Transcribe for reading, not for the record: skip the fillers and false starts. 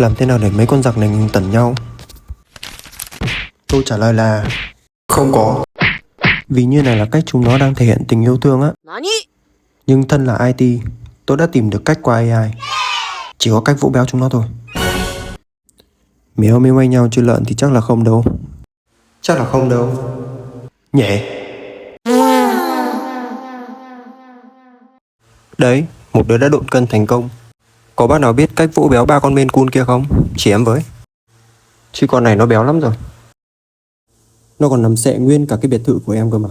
Làm thế nào để mấy con giặc này ngừng tẩn nhau? Câu trả lời là không có. Vì như này là cách chúng nó đang thể hiện tình yêu thương á. Nhưng thân là IT, tôi đã tìm được cách qua AI. Chỉ có cách vỗ béo chúng nó thôi. Mèo mới quay nhau chứ lợn thì chắc là không đâu. Chắc là không đâu nhỉ. Đấy, một đứa đã độn cân thành công. Có bác nào biết cách vỗ béo ba con Maine Coon kia không? Chỉ em với. Chứ con này nó béo lắm rồi. Nó còn nằm xệ nguyên cả cái biệt thự của em cơ mà.